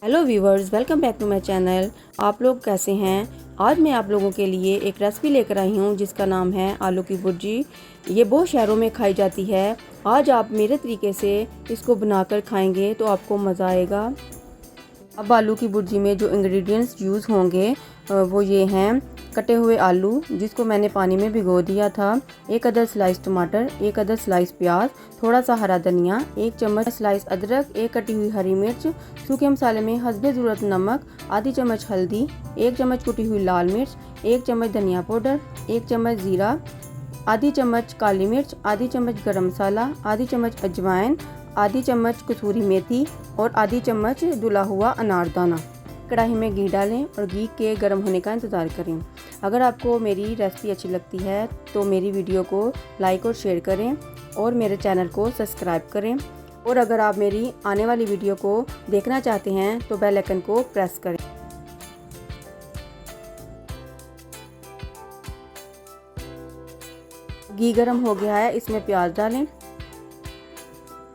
Hello viewers, welcome back to my channel. आप लोग कैसे हैं? आज मैं आप लोगों के लिए एक रेसिपी लेकर आई हूं जिसका नाम है आलू की भुर्जी। ये बहुत शहरों में खाई जाती है। आज आप मेरे तरीके से इसको बनाकर खाएंगे तो आपको मज़ा आएगा। अब आलू की भुर्जी में जो इंग्रेडिएंट्स यूज़ होंगे वो ये हैं: कटे हुए आलू जिसको मैंने पानी में भिगो दिया था, 1 अदद स्लाइस टमाटर, 1 अदद स्लाइस प्याज, थोड़ा सा हरा धनिया, 1 चम्मच स्लाइस अदरक, 1 कटी हुई हरी मिर्च, सूखे मसाले में हस्बे ज़रूरत नमक, आधी चम्मच हल्दी, 1 चम्मच कुटी हुई लाल मिर्च, 1 चम्मच धनिया पाउडर, 1 चम्मच ज़ीरा, आधी चम्मच काली मिर्च, आधी चम्मच गरम मसाला, आधी चम्मच अजवाइन, आधी चम्मच कसूरी मेथी और आधी चम्मच धुला हुआ अनारदाना। कढ़ाई में घी डालें और घी के गर्म होने का इंतज़ार करें। अगर आपको मेरी रेसिपी अच्छी लगती है तो मेरी वीडियो को लाइक और शेयर करें और मेरे चैनल को सब्सक्राइब करें। और अगर आप मेरी आने वाली वीडियो को देखना चाहते हैं तो बेल आइकन को प्रेस करें। घी गर्म हो गया है, इसमें प्याज डालें।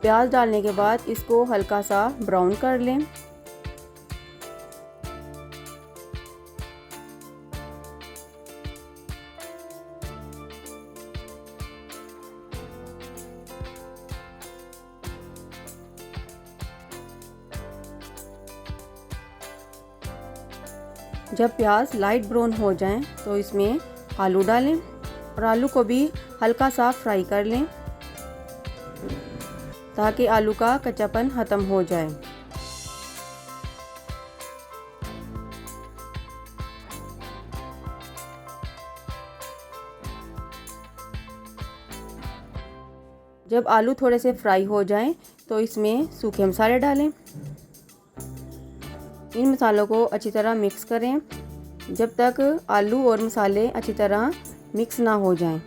प्याज डालने के बाद इसको हल्का सा ब्राउन कर लें। जब प्याज लाइट ब्राउन हो जाएं तो इसमें आलू डालें और आलू को भी हल्का सा फ्राई कर लें ताकि आलू का कच्चापन ख़त्म हो जाए। जब आलू थोड़े से फ्राई हो जाएं तो इसमें सूखे मसाले डालें। इन मसालों को अच्छी तरह मिक्स करें जब तक आलू और मसाले अच्छी तरह मिक्स ना हो जाएं।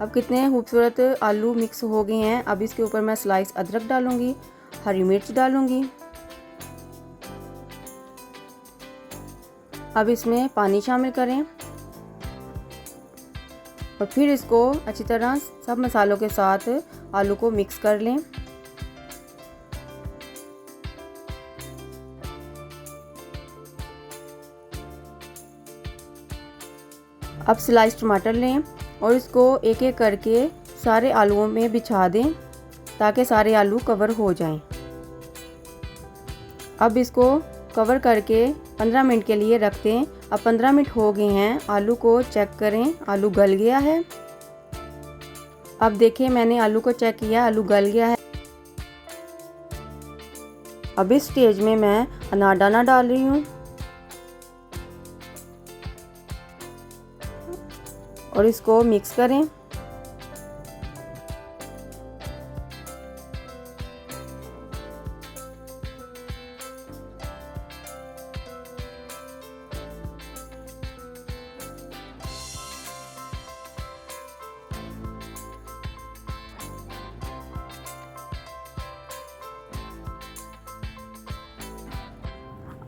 अब कितने खूबसूरत आलू मिक्स हो गए हैं। अब इसके ऊपर मैं स्लाइस अदरक डालूंगी, हरी मिर्च डालूंगी। अब इसमें पानी शामिल करें और फिर इसको अच्छी तरह सब मसालों के साथ आलू को मिक्स कर लें। अब स्लाइस टमाटर लें और इसको एक एक करके सारे आलूओं में बिछा दें ताकि सारे आलू कवर हो जाएं। अब इसको कवर करके 15 मिनट के लिए रख दें। अब 15 मिनट हो गए हैं, आलू को चेक करें, आलू गल गया है। अब देखें, मैंने आलू को चेक किया, आलू गल गया है। अब इस स्टेज में मैं अनारदाना डाल रही हूँ और इसको मिक्स करें।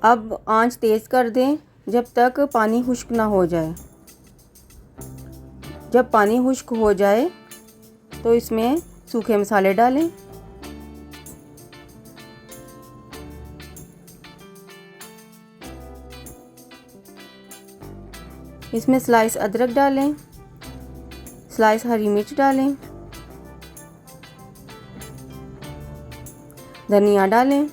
अब आंच तेज़ कर दें जब तक पानी खुश्क ना हो जाए। जब पानी खुश्क हो जाए तो इसमें सूखे मसाले डालें। इसमें स्लाइस अदरक डालें, स्लाइस हरी मिर्च डालें, धनिया डालें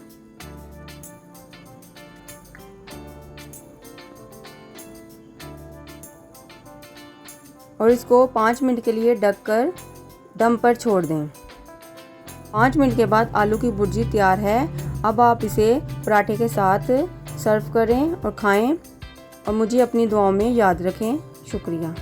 और इसको 5 मिनट के लिए ढककर दम पर छोड़ दें। 5 मिनट के बाद आलू की भुर्जी तैयार है। अब आप इसे पराठे के साथ सर्व करें और खाएं और मुझे अपनी दुआओं में याद रखें। शुक्रिया।